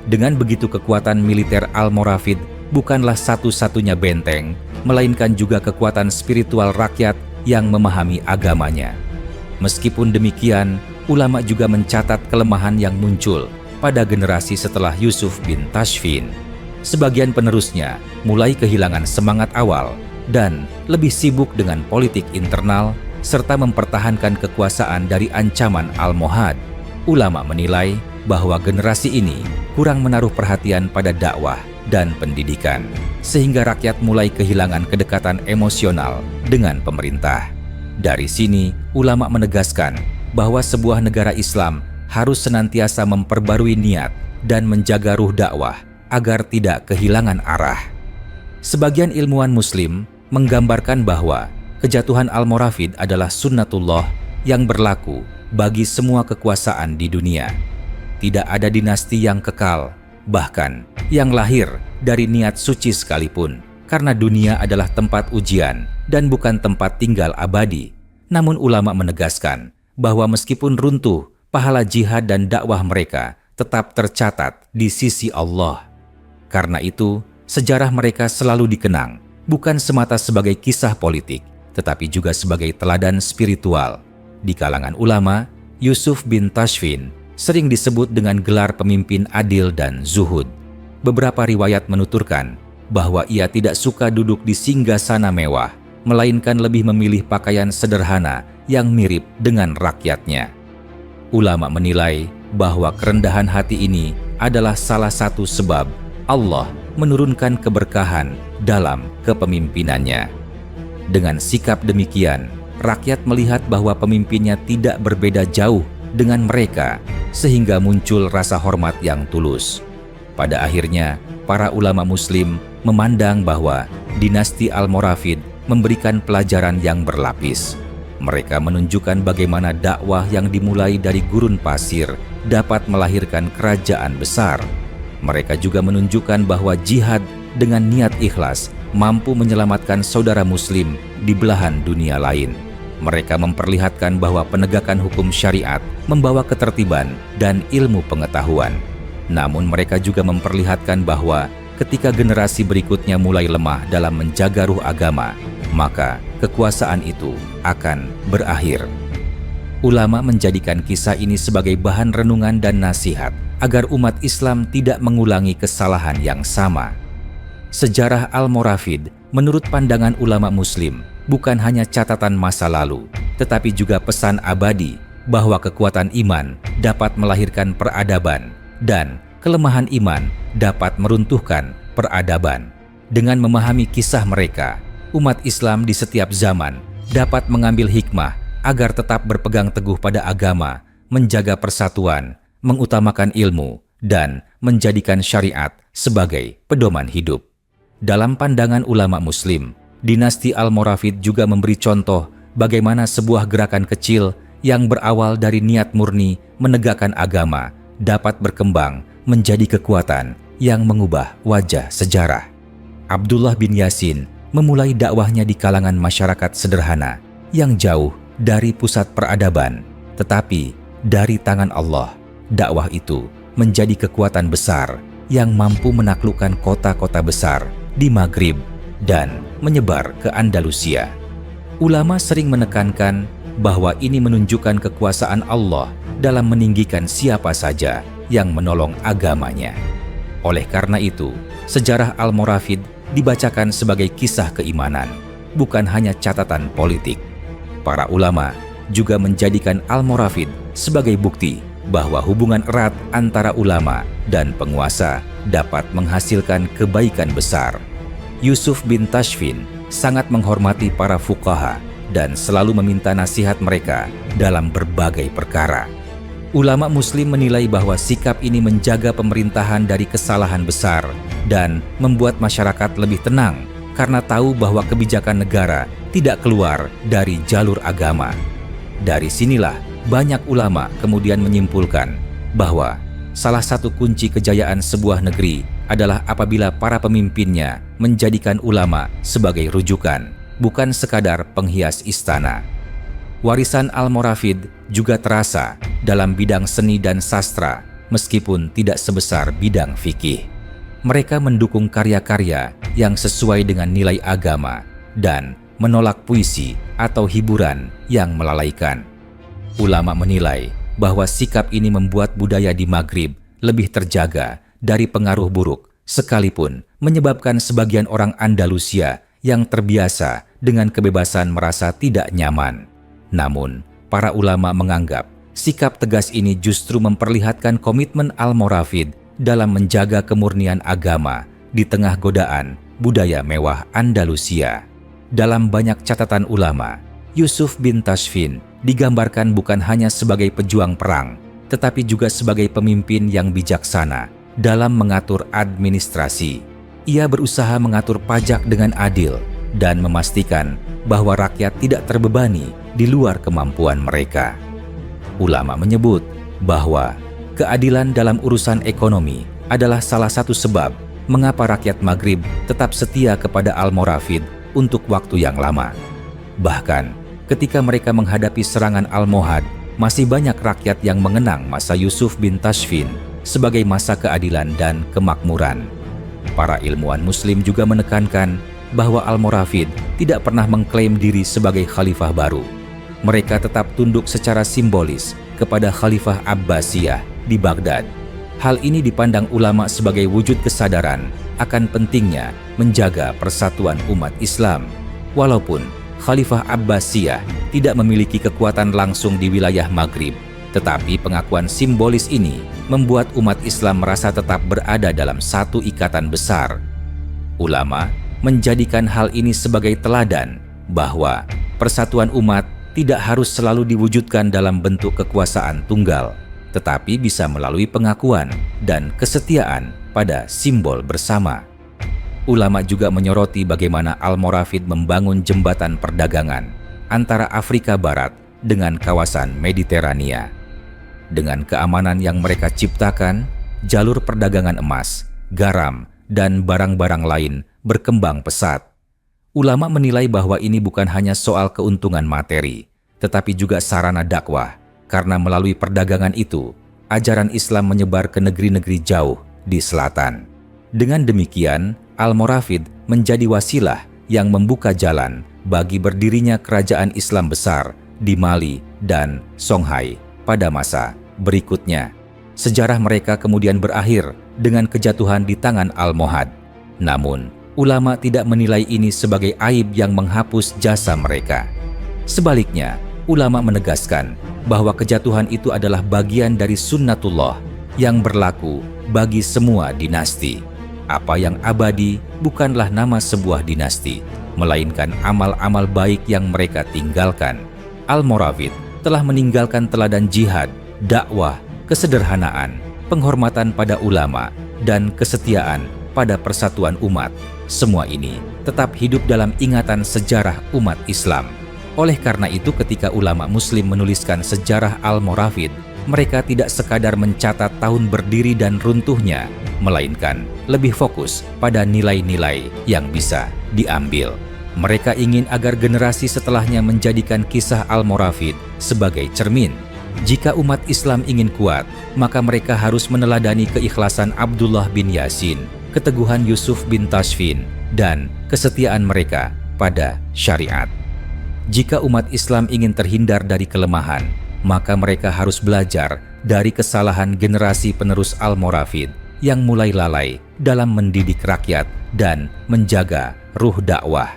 A: Dengan begitu, kekuatan militer Al-Moravid bukanlah satu-satunya benteng, melainkan juga kekuatan spiritual rakyat yang memahami agamanya. Meskipun demikian, ulama juga mencatat kelemahan yang muncul pada generasi setelah Yusuf bin Tashfin. Sebagian penerusnya mulai kehilangan semangat awal dan lebih sibuk dengan politik internal serta mempertahankan kekuasaan dari ancaman Al-Mohad. Ulama menilai bahwa generasi ini kurang menaruh perhatian pada dakwah dan pendidikan, sehingga rakyat mulai kehilangan kedekatan emosional dengan pemerintah. Dari sini, ulama menegaskan bahwa sebuah negara Islam harus senantiasa memperbarui niat dan menjaga ruh dakwah agar tidak kehilangan arah. Sebagian ilmuwan Muslim menggambarkan bahwa kejatuhan Al-Moravid adalah sunnatullah yang berlaku bagi semua kekuasaan di dunia. Tidak ada dinasti yang kekal, bahkan yang lahir dari niat suci sekalipun, karena dunia adalah tempat ujian dan bukan tempat tinggal abadi. Namun ulama menegaskan bahwa meskipun runtuh, pahala jihad dan dakwah mereka tetap tercatat di sisi Allah. Karena itu, sejarah mereka selalu dikenang, bukan semata sebagai kisah politik, tetapi juga sebagai teladan spiritual. Di kalangan ulama, Yusuf bin Tashfin sering disebut dengan gelar pemimpin adil dan zuhud. Beberapa riwayat menuturkan bahwa ia tidak suka duduk di singgasana mewah, melainkan lebih memilih pakaian sederhana yang mirip dengan rakyatnya. Ulama menilai bahwa kerendahan hati ini adalah salah satu sebab Allah menurunkan keberkahan dalam kepemimpinannya. Dengan sikap demikian, rakyat melihat bahwa pemimpinnya tidak berbeda jauh dengan mereka, sehingga muncul rasa hormat yang tulus. Pada akhirnya, para ulama Muslim memandang bahwa dinasti Al-Moravid memberikan pelajaran yang berlapis. Mereka menunjukkan bagaimana dakwah yang dimulai dari gurun pasir dapat melahirkan kerajaan besar. Mereka juga menunjukkan bahwa jihad dengan niat ikhlas mampu menyelamatkan saudara muslim di belahan dunia lain. Mereka memperlihatkan bahwa penegakan hukum syariat membawa ketertiban dan ilmu pengetahuan. Namun mereka juga memperlihatkan bahwa ketika generasi berikutnya mulai lemah dalam menjaga ruh agama, maka kekuasaan itu akan berakhir. Ulama menjadikan kisah ini sebagai bahan renungan dan nasihat agar umat Islam tidak mengulangi kesalahan yang sama. Sejarah Al-Moravid menurut pandangan ulama muslim bukan hanya catatan masa lalu, tetapi juga pesan abadi bahwa kekuatan iman dapat melahirkan peradaban dan kelemahan iman dapat meruntuhkan peradaban. Dengan memahami kisah mereka, umat Islam di setiap zaman dapat mengambil hikmah agar tetap berpegang teguh pada agama, menjaga persatuan, mengutamakan ilmu, dan menjadikan syariat sebagai pedoman hidup. Dalam pandangan ulama muslim, dinasti Al-Moravid juga memberi contoh bagaimana sebuah gerakan kecil yang berawal dari niat murni menegakkan agama dapat berkembang menjadi kekuatan yang mengubah wajah sejarah. Abdullah bin Yasin memulai dakwahnya di kalangan masyarakat sederhana yang jauh dari pusat peradaban, tetapi dari tangan Allah, dakwah itu menjadi kekuatan besar yang mampu menaklukkan kota-kota besar di Maghrib dan menyebar ke Andalusia. Ulama sering menekankan bahwa ini menunjukkan kekuasaan Allah dalam meninggikan siapa saja yang menolong agamanya. Oleh karena itu, sejarah Al-Moravid dibacakan sebagai kisah keimanan, bukan hanya catatan politik. Para ulama juga menjadikan Al-Moravid sebagai bukti bahwa hubungan erat antara ulama dan penguasa dapat menghasilkan kebaikan besar. Yusuf bin Tashfin sangat menghormati para fuqaha dan selalu meminta nasihat mereka dalam berbagai perkara. Ulama muslim menilai bahwa sikap ini menjaga pemerintahan dari kesalahan besar dan membuat masyarakat lebih tenang karena tahu bahwa kebijakan negara tidak keluar dari jalur agama. Dari sinilah banyak ulama kemudian menyimpulkan bahwa salah satu kunci kejayaan sebuah negeri adalah apabila para pemimpinnya menjadikan ulama sebagai rujukan, bukan sekadar penghias istana. Warisan Al-Moravid juga terasa dalam bidang seni dan sastra, meskipun tidak sebesar bidang fikih. Mereka mendukung karya-karya yang sesuai dengan nilai agama dan menolak puisi atau hiburan yang melalaikan. Ulama menilai bahwa sikap ini membuat budaya di Maghrib lebih terjaga dari pengaruh buruk, sekalipun menyebabkan sebagian orang Andalusia yang terbiasa dengan kebebasan merasa tidak nyaman. Namun, para ulama menganggap sikap tegas ini justru memperlihatkan komitmen Al-Moravid dalam menjaga kemurnian agama di tengah godaan budaya mewah Andalusia. Dalam banyak catatan ulama, Yusuf bin Tashfin digambarkan bukan hanya sebagai pejuang perang, tetapi juga sebagai pemimpin yang bijaksana dalam mengatur administrasi. Ia berusaha mengatur pajak dengan adil dan memastikan bahwa rakyat tidak terbebani di luar kemampuan mereka. Ulama menyebut bahwa keadilan dalam urusan ekonomi adalah salah satu sebab mengapa rakyat Maghrib tetap setia kepada Al-Moravid untuk waktu yang lama. Bahkan, ketika mereka menghadapi serangan Almohad, masih banyak rakyat yang mengenang masa Yusuf bin Tashfin sebagai masa keadilan dan kemakmuran. Para ilmuwan Muslim juga menekankan bahwa Al-Moravid tidak pernah mengklaim diri sebagai khalifah baru. Mereka tetap tunduk secara simbolis kepada Khalifah Abbasiyah di Baghdad. Hal ini dipandang ulama sebagai wujud kesadaran akan pentingnya menjaga persatuan umat Islam. Walaupun Khalifah Abbasiyah tidak memiliki kekuatan langsung di wilayah Maghrib, tetapi pengakuan simbolis ini membuat umat Islam merasa tetap berada dalam satu ikatan besar. Ulama menjadikan hal ini sebagai teladan bahwa persatuan umat tidak harus selalu diwujudkan dalam bentuk kekuasaan tunggal, tetapi bisa melalui pengakuan dan kesetiaan pada simbol bersama. Ulama juga menyoroti bagaimana Almoravid membangun jembatan perdagangan antara Afrika Barat dengan kawasan Mediterania. Dengan keamanan yang mereka ciptakan, jalur perdagangan emas, garam, dan barang-barang lain berkembang pesat. Ulama menilai bahwa ini bukan hanya soal keuntungan materi, tetapi juga sarana dakwah, karena melalui perdagangan itu, ajaran Islam menyebar ke negeri-negeri jauh di selatan. Dengan demikian, Almoravid menjadi wasilah yang membuka jalan bagi berdirinya kerajaan Islam besar di Mali dan Songhai pada masa berikutnya. Sejarah mereka kemudian berakhir dengan kejatuhan di tangan Almohad. Namun, ulama tidak menilai ini sebagai aib yang menghapus jasa mereka. Sebaliknya, ulama menegaskan bahwa kejatuhan itu adalah bagian dari sunnatullah yang berlaku bagi semua dinasti. Apa yang abadi bukanlah nama sebuah dinasti, melainkan amal-amal baik yang mereka tinggalkan. Almoravid telah meninggalkan teladan jihad, dakwah, kesederhanaan, penghormatan pada ulama, dan kesetiaan pada persatuan umat. Semua ini tetap hidup dalam ingatan sejarah umat Islam. Oleh karena itu, ketika ulama Muslim menuliskan sejarah Almoravid, mereka tidak sekadar mencatat tahun berdiri dan runtuhnya, melainkan lebih fokus pada nilai-nilai yang bisa diambil. Mereka ingin agar generasi setelahnya menjadikan kisah Almoravid sebagai cermin. Jika umat Islam ingin kuat, maka mereka harus meneladani keikhlasan Abdullah bin Yasin, keteguhan Yusuf bin Tashfin, dan kesetiaan mereka pada syariat. Jika umat Islam ingin terhindar dari kelemahan, maka mereka harus belajar dari kesalahan generasi penerus Almoravid yang mulai lalai dalam mendidik rakyat dan menjaga ruh dakwah.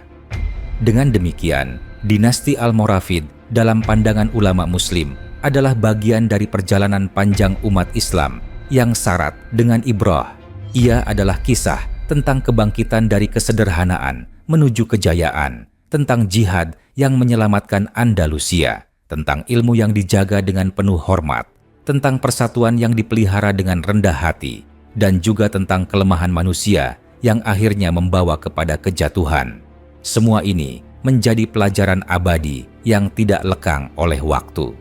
A: Dengan demikian, dinasti Almoravid dalam pandangan ulama Muslim adalah bagian dari perjalanan panjang umat Islam yang syarat dengan ibrah. Ia adalah kisah tentang kebangkitan dari kesederhanaan menuju kejayaan, tentang jihad yang menyelamatkan Andalusia, tentang ilmu yang dijaga dengan penuh hormat, tentang persatuan yang dipelihara dengan rendah hati, dan juga tentang kelemahan manusia yang akhirnya membawa kepada kejatuhan. Semua ini menjadi pelajaran abadi yang tidak lekang oleh waktu.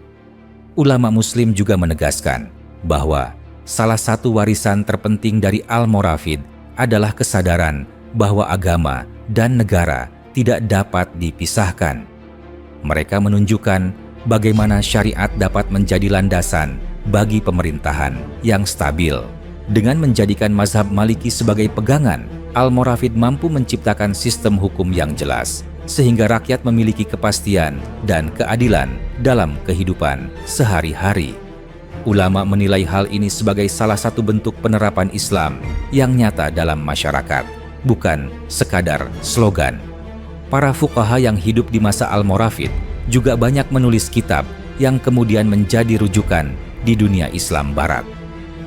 A: Ulama Muslim juga menegaskan bahwa salah satu warisan terpenting dari Almoravid adalah kesadaran bahwa agama dan negara tidak dapat dipisahkan. Mereka menunjukkan bagaimana syariat dapat menjadi landasan bagi pemerintahan yang stabil. Dengan menjadikan mazhab Maliki sebagai pegangan, Almoravid mampu menciptakan sistem hukum yang jelas, sehingga rakyat memiliki kepastian dan keadilan dalam kehidupan sehari-hari. Ulama menilai hal ini sebagai salah satu bentuk penerapan Islam yang nyata dalam masyarakat, bukan sekadar slogan. Para fuqaha yang hidup di masa Almoravid juga banyak menulis kitab yang kemudian menjadi rujukan di dunia Islam Barat.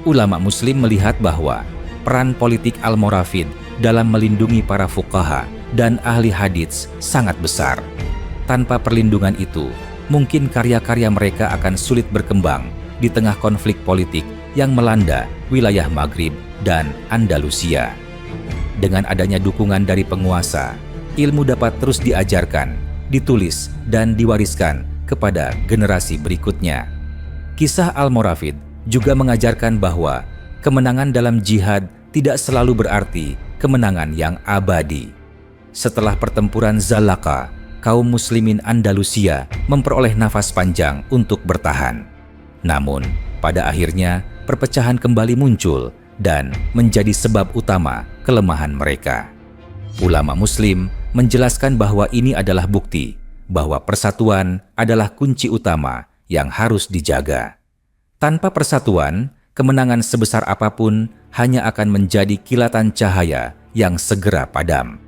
A: Ulama Muslim melihat bahwa peran politik Almoravid dalam melindungi para fuqaha dan ahli hadits sangat besar. Tanpa perlindungan itu, mungkin karya-karya mereka akan sulit berkembang di tengah konflik politik yang melanda wilayah Maghrib dan Andalusia. Dengan adanya dukungan dari penguasa, ilmu dapat terus diajarkan, ditulis, dan diwariskan kepada generasi berikutnya. Kisah Almoravid juga mengajarkan bahwa kemenangan dalam jihad tidak selalu berarti kemenangan yang abadi. Setelah pertempuran Zalaqa, kaum muslimin Andalusia memperoleh nafas panjang untuk bertahan. Namun, pada akhirnya perpecahan kembali muncul dan menjadi sebab utama kelemahan mereka. Ulama Muslim menjelaskan bahwa ini adalah bukti bahwa persatuan adalah kunci utama yang harus dijaga. Tanpa persatuan, kemenangan sebesar apapun hanya akan menjadi kilatan cahaya yang segera padam.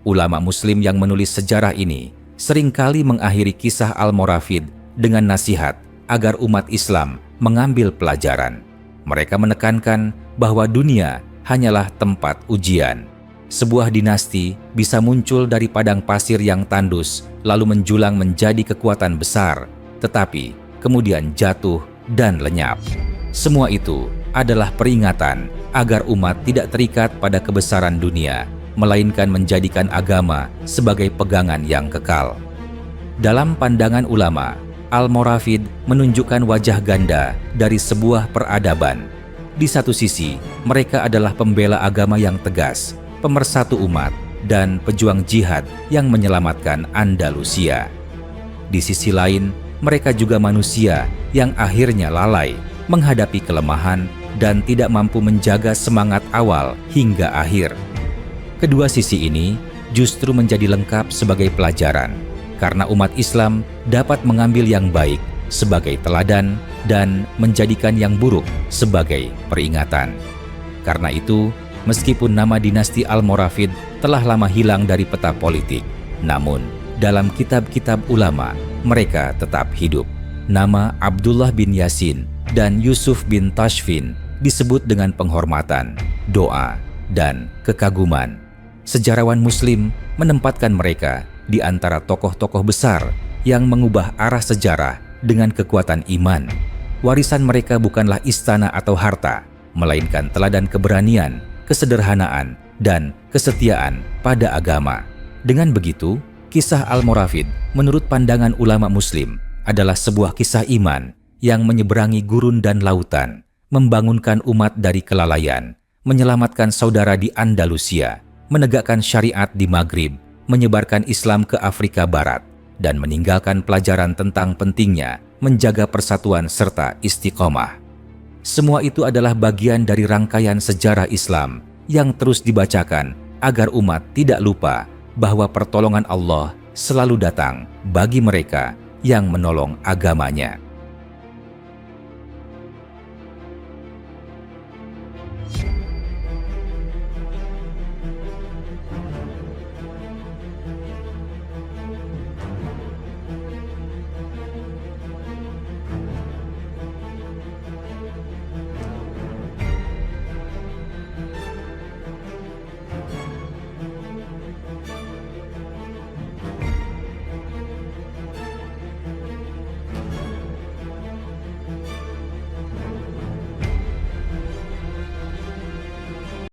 A: Ulama Muslim yang menulis sejarah ini seringkali mengakhiri kisah Almoravid dengan nasihat agar umat Islam mengambil pelajaran. Mereka menekankan bahwa dunia hanyalah tempat ujian. Sebuah dinasti bisa muncul dari padang pasir yang tandus, lalu menjulang menjadi kekuatan besar, tetapi kemudian jatuh dan lenyap. Semua itu adalah peringatan agar umat tidak terikat pada kebesaran dunia, melainkan menjadikan agama sebagai pegangan yang kekal. Dalam pandangan ulama, Al-Moravid menunjukkan wajah ganda dari sebuah peradaban. Di satu sisi, mereka adalah pembela agama yang tegas, pemersatu umat, dan pejuang jihad yang menyelamatkan Andalusia. Di sisi lain, mereka juga manusia yang akhirnya lalai menghadapi kelemahan dan tidak mampu menjaga semangat awal hingga akhir. Kedua sisi ini justru menjadi lengkap sebagai pelajaran, karena umat Islam dapat mengambil yang baik sebagai teladan dan menjadikan yang buruk sebagai peringatan. Karena itu, meskipun nama dinasti Al-Moravid telah lama hilang dari peta politik, namun dalam kitab-kitab ulama mereka tetap hidup. Nama Abdullah bin Yasin dan Yusuf bin Tashfin disebut dengan penghormatan, doa, dan kekaguman. Sejarawan Muslim menempatkan mereka di antara tokoh-tokoh besar yang mengubah arah sejarah dengan kekuatan iman. Warisan mereka bukanlah istana atau harta, melainkan teladan keberanian, kesederhanaan, dan kesetiaan pada agama. Dengan begitu, kisah Al-Moravid menurut pandangan ulama Muslim adalah sebuah kisah iman yang menyeberangi gurun dan lautan, membangunkan umat dari kelalaian, menyelamatkan saudara di Andalusia, menegakkan syariat di Maghrib, menyebarkan Islam ke Afrika Barat, dan meninggalkan pelajaran tentang pentingnya menjaga persatuan serta istiqomah. Semua itu adalah bagian dari rangkaian sejarah Islam yang terus dibacakan agar umat tidak lupa bahwa pertolongan Allah selalu datang bagi mereka yang menolong agamanya.